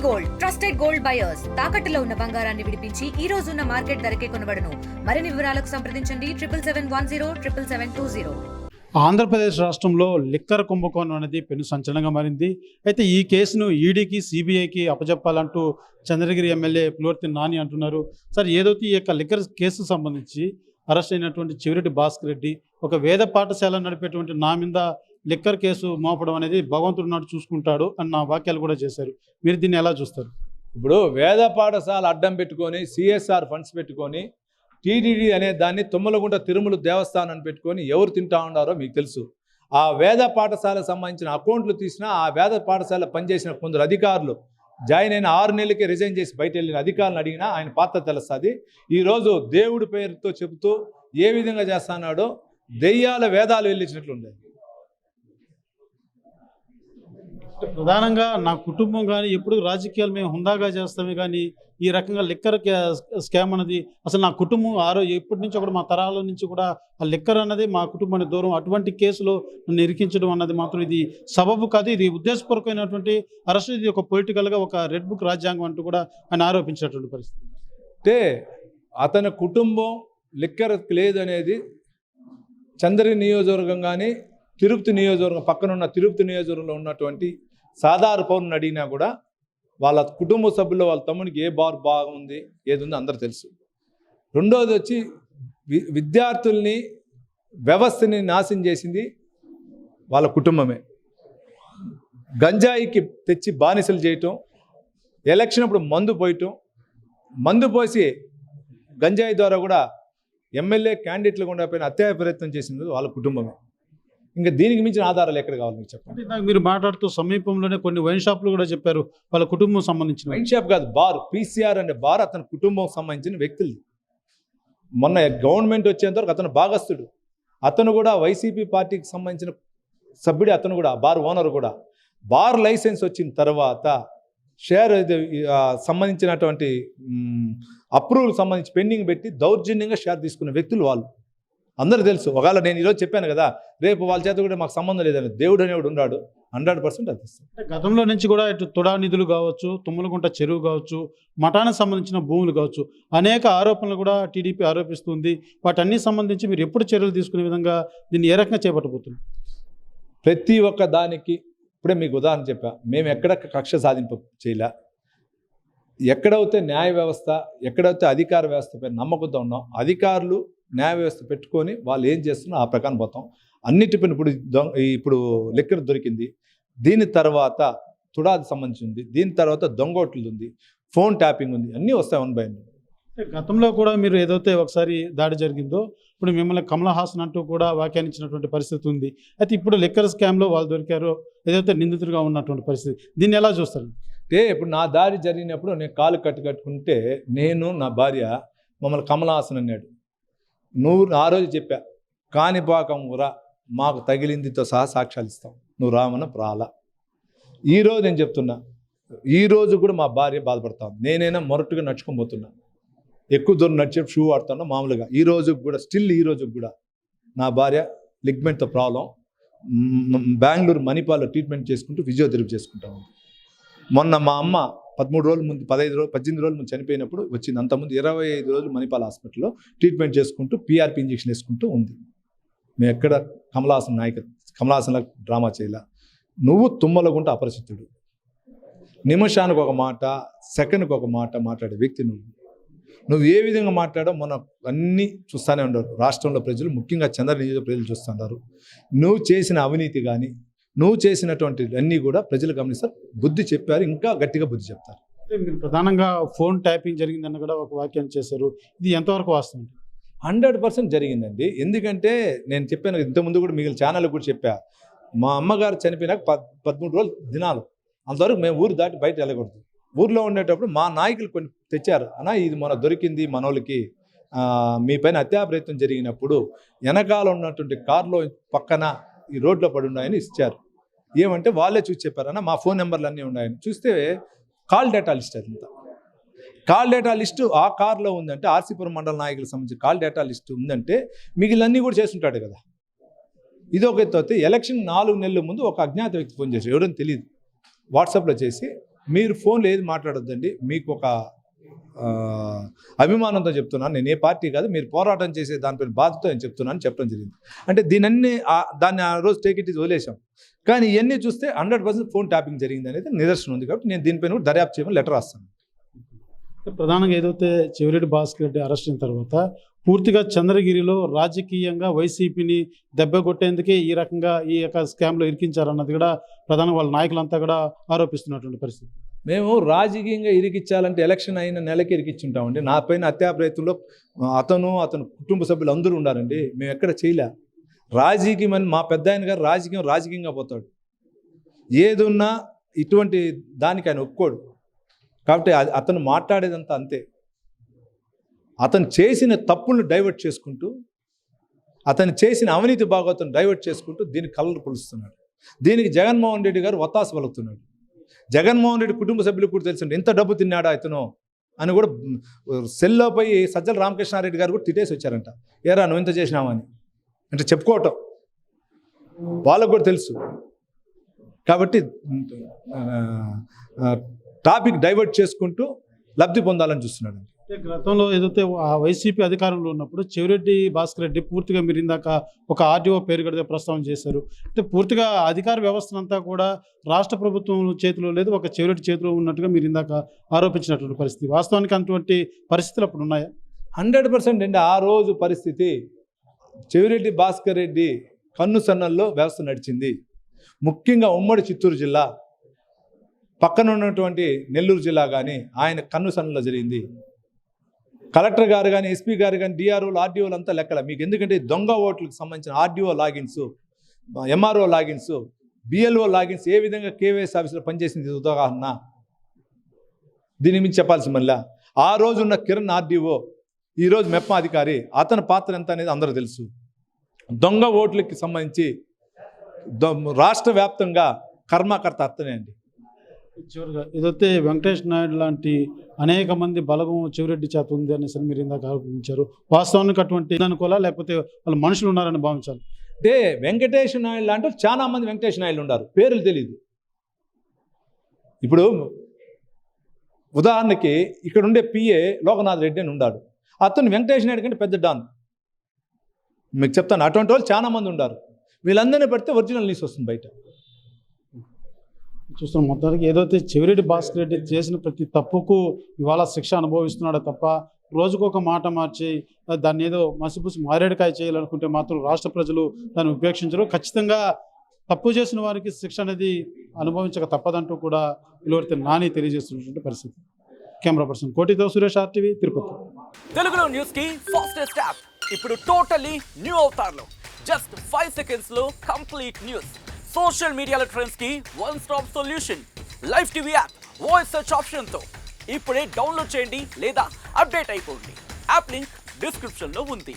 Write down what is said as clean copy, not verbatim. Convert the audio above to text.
Gold trusted gold buyers తాకట్టులో ఉన్న బంగారాన్ని విడిపించి ఈ రోజు ఉన్న మార్కెట్ ధరకే కొనబడును. మరిన్ని వివరాలకు సంప్రదించండి 7771077720. ఆంధ్రప్రదేశ్ రాష్ట్రంలో లిక్కర్ కుంభకోణం అనేది పెను సంచలనంగా మారింది. అయితే ఈ కేసును ఈడీకి సిబిఐకి అప్పచెప్పాలంటూ చంద్రగిరి ఎమ్మెల్యే పులివర్తి నాని అంటున్నారు. సార్, ఏదైతే ఈ యొక్క లిక్కర్ కేసు సంబంధించి అరెస్ట్ అయినటువంటి చివరెడ్డి భాస్కర్ రెడ్డి ఒక వేద పాఠశాల నడిపేటువంటి నా మీద లిక్కర్ కేసు మోపడం అనేది భగవంతుడు నాడు చూసుకుంటాడు అన్న వాక్యాలు కూడా చేశారు. మీరు దీన్ని ఎలా చూస్తారు? ఇప్పుడు వేద పాఠశాల అడ్డం పెట్టుకొని సిఎస్ఆర్ ఫండ్స్ పెట్టుకొని టీటీడీ అనే దాన్ని తుమ్మలగుంట తిరుమల దేవస్థానాన్ని పెట్టుకొని ఎవరు తింటా ఉన్నారో మీకు తెలుసు. ఆ వేద పాఠశాలకు సంబంధించిన అకౌంట్లు తీసినా ఆ వేద పాఠశాల పనిచేసిన కొందరు అధికారులు జాయిన్ అయిన 6 నెలలకి రిజైన్ చేసి బయట వెళ్ళిన అధికారులను అడిగినా ఆయన పాత్ర తెలుస్తుంది. ఈరోజు దేవుడి పేరుతో చెబుతూ ఏ విధంగా చేస్తున్నాడో దెయ్యాల వేదాలు వెళ్ళించినట్లుండేది. ప్రధానంగా నా కుటుంబం కానీ ఎప్పుడు రాజకీయాలు మేము హుందాగా చేస్తామే కానీ ఈ రకంగా లిక్కర్ స్కామ్ అనేది అసలు నా కుటుంబం ఎప్పటి నుంచో కూడా మా తరాల నుంచి కూడా ఆ లిక్కర్ అన్నది మా కుటుంబానికి దూరం. అటువంటి కేసులో నన్ను ఇరికించడం అన్నది మాత్రం ఇది సబబు కాదు, ఇది ఉద్దేశపూర్వకమైనటువంటి అరెస్ట్, ఇది ఒక పొలిటికల్గా ఒక రెడ్ బుక్ రాజ్యాంగం అంటూ కూడా ఆయన ఆరోపించినటువంటి పరిస్థితి. అంటే అతని కుటుంబం లిక్కర్ లేదు అనేది చంద్రగిరి నియోజకవర్గం కానీ తిరుపతి నియోజకవర్గం పక్కనున్న తిరుపతి నియోజకవర్గంలో ఉన్నటువంటి సాధారణ పౌరుని అడిగినా కూడా వాళ్ళ కుటుంబ సభ్యుల్లో వాళ్ళ తమ్మునికి ఏ బార్ బాగుంది ఏది ఉందో అందరూ తెలుసు. రెండోది వచ్చి విద్యార్థుల్ని వ్యవస్థని నాశనం చేసింది వాళ్ళ కుటుంబమే. గంజాయికి తెచ్చి బానిసలు చేయటం, ఎలక్షన్ అప్పుడు మందు పోసి గంజాయి ద్వారా కూడా ఎమ్మెల్యే క్యాండిడేట్లు కూడా పైన హత్యా ప్రయత్నం చేసింది వాళ్ళ కుటుంబమే. ఇంకా దీనికి మించిన ఆధారాలు ఎక్కడ కావాలి మీకు చెప్పండి. నాకు మీరు మాట్లాడుతూ సమీపంలోనే కొన్ని వైన్ షాపులు కూడా చెప్పారు వాళ్ళ కుటుంబం సంబంధించిన. వైన్ షాప్ కాదు, బార్. పీసీఆర్ అనే బార్ అతని కుటుంబం సంబంధించిన వ్యక్తులు. మొన్న గవర్నమెంట్ వచ్చేంత వరకు అతను భాగస్థుడు. అతను కూడా వైసీపీ పార్టీకి సంబంధించిన సభ్యుడే. అతను కూడా బార్ ఓనర్ కూడా. బార్ లైసెన్స్ వచ్చిన తర్వాత షేర్ సంబంధించినటువంటి అప్రూవల్ సంబంధించి పెండింగ్ పెట్టి దౌర్జన్యంగా షేర్ తీసుకున్న వ్యక్తులు వాళ్ళు. అందరూ తెలుసు. ఒకవేళ నేను ఈరోజు చెప్పాను కదా, రేపు వాళ్ళ చేత కూడా మాకు సంబంధం లేదని దేవుడు అనేవాడు ఉన్నాడు. 100% అది ఇస్తాం. గతంలో నుంచి కూడా ఇటు తుడా నిధులు కావచ్చు, తుమ్మలగుంట చెరువు కావచ్చు, మఠానికి సంబంధించిన భూములు కావచ్చు, అనేక ఆరోపణలు కూడా టీడీపీ ఆరోపిస్తుంది. వాటన్ని సంబంధించి మీరు ఎప్పుడు చర్యలు తీసుకునే విధంగా దీన్ని ఏ రకంగా చేపట్టబోతుంది? ప్రతి ఒక్క దానికి ఇప్పుడే మీకు ఉదాహరణ చెప్పా. మేము ఎక్కడ కక్ష సాధింపు చేయలే. ఎక్కడైతే న్యాయ వ్యవస్థ, ఎక్కడైతే అధికార వ్యవస్థపై నమ్మకంతో ఉన్నాం, అధికారులు న్యాయ వ్యవస్థ పెట్టుకొని వాళ్ళు ఏం చేస్తున్నా ఆ ప్రకారం పోతాం. అన్నిటిపైన ఇప్పుడు లిక్కర్ దొరికింది, దీని తర్వాత తుడాది సంబంధించి ఉంది, దీని తర్వాత దొంగోట్లు ఉంది, ఫోన్ ట్యాపింగ్ ఉంది, అన్నీ వస్తాయి 1 by 1. గతంలో కూడా మీరు ఏదైతే ఒకసారి దాడి జరిగిందో ఇప్పుడు మిమ్మల్ని కమల్ హాసన్ అంటూ కూడా వ్యాఖ్యానించినటువంటి పరిస్థితి ఉంది. అయితే ఇప్పుడు లిక్కర్ స్కామ్లో వాళ్ళు దొరికారో ఏదైతే నిందితుడిగా ఉన్నటువంటి పరిస్థితి, దీన్ని ఎలా చూస్తారు? అంటే ఇప్పుడు నా దాడి జరిగినప్పుడు నేను కాలు కట్టుకుంటే నేను నా భార్య మమ్మల్ని కమల్ హాసన్ అన్నాడు. నువ్వు ఆ రోజు చెప్పా, కాణిపాకం ఊరా మాకు తగిలిందితో సహా సాక్ష్యాలు ఇస్తాం, నువ్వు రామన్న రాలా. ఈరోజు నేను చెప్తున్నా, ఈరోజు కూడా మా భార్య బాధపడతాను. నేనైనా మొరటుగా నడుచుకొని పోతున్నా, ఎక్కువ దూరం నడిచే షూ వాడుతున్నా మామూలుగా. ఈ రోజు కూడా ఈ రోజు కూడా నా భార్య లిగ్మెంట్తో ప్రాబ్లం, బెంగళూరు మణిపాల్లో ట్రీట్మెంట్ చేసుకుంటూ ఫిజియోథెరపీ చేసుకుంటాము. మొన్న మా అమ్మ 13 రోజుల ముందు 18 రోజుల ముందు చనిపోయినప్పుడు వచ్చింది. అంతకుముందు 25 రోజులు మణిపాల్ హాస్పిటల్లో ట్రీట్మెంట్ చేసుకుంటూ పీఆర్పీ ఇంజెక్షన్ వేసుకుంటూ ఉంది. మేము ఎక్కడ కమల్ హాసన్ డ్రామా చేయాల. నువ్వు తుమ్మలగుంట అపరిచితుడు, నిమిషానికి ఒక మాట, సెకండ్కి ఒక మాట మాట్లాడే వ్యక్తి నువ్వు ఏ విధంగా మాట్లాడో మొన్న అన్నీ చూస్తూనే ఉండరు రాష్ట్రంలో ప్రజలు, ముఖ్యంగా చంద్రగిరి నియోజక ప్రజలు చూస్తున్నారు. నువ్వు చేసిన అవినీతి కానీ నువ్వు చేసినటువంటి అన్నీ కూడా ప్రజలు గమనిస్తారు, బుద్ధి చెప్పారు, ఇంకా గట్టిగా బుద్ధి చెప్తారు. మీరు ప్రధానంగా ఫోన్ ట్యాపింగ్ జరిగిందన్న కూడా ఒక వాక్యం చేశారు, ఇది ఎంతవరకు వాస్తవం? 100% జరిగిందండి. ఎందుకంటే నేను చెప్పాను ఇంతకుముందు కూడా మిగిలిన ఛానల్ కూడా చెప్పా, మా అమ్మగారు చనిపోయినాక 13 రోజులు దినాలు, అంతవరకు మేము ఊరు దాటి బయట వెళ్ళకూడదు. ఊర్లో ఉండేటప్పుడు మా నాయకులు కొన్ని తెచ్చారు, అన్నా ఇది మొన్న దొరికింది మనోళ్ళకి, మీ పైన హత్యా ప్రయత్నం జరిగినప్పుడు వెనకాల ఉన్నటువంటి కారులో పక్కన ఈ రోడ్లో పడి ఉన్నాయని ఇచ్చారు. ఏమంటే వాళ్ళే చూసి చెప్పారన్న మా ఫోన్ నెంబర్లు అన్నీ ఉన్నాయని. చూస్తే కాల్ డేటా లిస్ట్, అదంతా కాల్ డేటా లిస్టు ఆ కార్లో ఉందంటే, ఆర్సీపురం మండల నాయకులకు సంబంధించి కాల్ డేటా లిస్టు ఉందంటే మిగిలినన్నీ కూడా చేస్తుంటాడు కదా. ఇది ఒక ఎత్తు. ఎలక్షన్ 4 నెలల ముందు ఒక అజ్ఞాత వ్యక్తి ఫోన్ చేశారు, ఎవరైనా తెలియదు, వాట్సాప్లో చేసి మీరు ఫోన్లో ఏది మాట్లాడొద్దండి. మీకు ఒక అభిమానంతో చెప్తున్నాను, నేను ఏ పార్టీ కాదు, మీరు పోరాటం చేసే దానిపైన బాధ్యత నేను చెప్తున్నాను చెప్పడం జరిగింది. అంటే దీనన్నీ దాన్ని ఆ రోజు టేక్ ఇట్ ఈజ్ వదిలేసాం. కానీ ఇవన్నీ చూస్తే 100% ఫోన్ ట్యాపింగ్ జరిగింది అనేది నిదర్శనం ఉంది. కాబట్టి నేను దీనిపైన కూడా దర్యాప్తు చేయమని లెటర్ రాస్తాను. ప్రధానంగా ఏదైతే చెవిరెడ్డి భాస్కర్ రెడ్డి అరెస్ట్ అయిన తర్వాత పూర్తిగా చంద్రగిరిలో రాజకీయంగా వైసీపీని దెబ్బకొట్టేందుకే ఈ రకంగా ఈ యొక్క స్కామ్లో ఇరికించారన్నది కూడా ప్రధానంగా వాళ్ళ నాయకులంతా కూడా ఆరోపిస్తున్నటువంటి పరిస్థితి. మేము రాజకీయంగా ఇరికించాలంటే ఎలక్షన్ అయిన నెలకి ఇరికించుంటామండి. నా పైన హత్యా ప్రయత్నంలో అతను కుటుంబ సభ్యులు అందరూ ఉండారండి. మేము ఎక్కడ చేయలే. రాజకీయం అని మా పెద్ద ఆయన గారు రాజకీయంగా పోతాడు. ఏదున్నా ఇటువంటి దానికి ఆయన ఒప్పుకోడు. కాబట్టి అతను మాట్లాడేదంతా అంతే. అతను చేసిన తప్పులను డైవర్ట్ చేసుకుంటూ, అతను చేసిన అవినీతి భాగవతం డైవర్ట్ చేసుకుంటూ దీనికి కలర్ పులుస్తున్నాడు. దీనికి జగన్మోహన్ రెడ్డి గారు వత్తాసు పలుకుతున్నాడు. జగన్మోహన్ రెడ్డి కుటుంబ సభ్యులకు కూడా తెలుసు ఎంత డబ్బు తిన్నాడా ఇతను అని కూడా సెల్లో పోయి సజ్జల రామకృష్ణారెడ్డి గారు కూడా తిట్టేసి వచ్చారంట. ఏరా నువ్వు ఇంత చేసినావని అంటే చెప్పుకోవటం వాళ్ళకు కూడా తెలుసు. కాబట్టి టాపిక్ డైవర్ట్ చేసుకుంటూ లబ్ధి పొందాలని చూస్తున్నాడు. గతంలో ఏదైతే ఆ వైసీపీ అధికారంలో ఉన్నప్పుడు చెవిరెడ్డి భాస్కర్ రెడ్డి పూర్తిగా మీరు ఇందాక ఒక ఆర్డీఓ పేరు కూడా ప్రస్తావన చేశారు. అంటే పూర్తిగా అధికార వ్యవస్థనంతా కూడా రాష్ట్ర ప్రభుత్వం చేతిలో లేదు, ఒక చెవిరెడ్డి చేతిలో ఉన్నట్టుగా మీరు ఇందాక ఆరోపించినటువంటి పరిస్థితి. వాస్తవానికి అటువంటి పరిస్థితులు అప్పుడు ఉన్నాయా? 100% అండి. ఆ రోజు పరిస్థితి చెవిరెడ్డి భాస్కర్ రెడ్డి కన్ను సన్నల్లో వ్యవస్థ నడిచింది. ముఖ్యంగా ఉమ్మడి చిత్తూరు జిల్లా, పక్కన ఉన్నటువంటి నెల్లూరు జిల్లా కానీ ఆయన కన్ను సన్నలో జరిగింది. కలెక్టర్ గారు కానీ, ఎస్పీ గారు కానీ, డిఆర్ఓలు, ఆర్డీఓలు అంతా లెక్కల మీకు. ఎందుకంటే దొంగ ఓట్లకు సంబంధించిన RDO logins, MRO logins, BLO logins ఏ విధంగా కేవైసీ ఆఫీసులో పనిచేసింది ఉదాహరణ. దీని మీద చెప్పాల్సి మళ్ళా ఆ రోజు ఉన్న కిరణ్ ఆర్డీఓ, ఈరోజు మెప్ప అధికారి, అతని పాత్ర ఎంత అనేది అందరూ తెలుసు. దొంగ ఓట్లకి సంబంధించి రాష్ట్ర వ్యాప్తంగా కర్మకర్త అతనే అండి. చివరిగా ఏదైతే వెంకటేష్ నాయుడు లాంటి అనేక మంది బలగం చెవిరెడ్డి చేత ఉంది అనేసి మీరు ఇందాక ఆరోపించారు. వాస్తవానికి అటువంటి అనుకోవాలా, లేకపోతే వాళ్ళు మనుషులు ఉన్నారని భావించాలి? అంటే వెంకటేష్ నాయుడు లాంటి చాలా మంది వెంకటేష్ నాయుడు ఉన్నారు, పేర్లు తెలియదు. ఇప్పుడు ఉదాహరణకి ఇక్కడ ఉండే పిఏ లోకనాథ్ రెడ్డి అని ఉన్నాడు. అతను వెంకటేష్ నాయుడు కంటే పెద్ద డాన్. మీకు చెప్తాను, అటువంటి వాళ్ళు చాలా మంది ఉన్నారు. వీళ్ళందరినీ పెడితే ఒరిజినల్ న్యూస్ వస్తుంది బయట. చూస్తున్నాం మొత్తానికి ఏదైతే చెవిరెడ్డి భాస్కర్ రెడ్డి చేసిన ప్రతి తప్పుకు ఇవాళ శిక్ష అనుభవిస్తున్నాడో తప్ప రోజుకొక మాట మార్చి దాన్ని ఏదో మసిపూసి మారేడుకాయ చేయాలనుకుంటే మాత్రం రాష్ట్ర ప్రజలు దాన్ని ఉపేక్షించరు. ఖచ్చితంగా తప్పు చేసిన వారికి శిక్ష అనేది అనుభవించక తప్పదంటూ కూడా విలువర్తి నాని తెలియజేస్తున్నటువంటి పరిస్థితి. కెమెరా పర్సన్ కోటితో సురేష్, RTV, తిరుపతి. తెలుగులో న్యూస్ కి ఫాస్టెస్ట్ యాప్ ఇప్పుడు టోటల్లీ న్యూ అవతార్లో జస్ట్ 5 seconds లో కంప్లీట్ న్యూస్. సోషల్ మీడియాలో ట్రెండ్స్ కి one stop solution. Live TV app voice search option తో ఇప్పుడే డౌన్లోడ్ చేయండి లేదా అప్డేట్ అయిపోండి. యాప్ లింక్ డిస్క్రిప్షన్ లో ఉంది.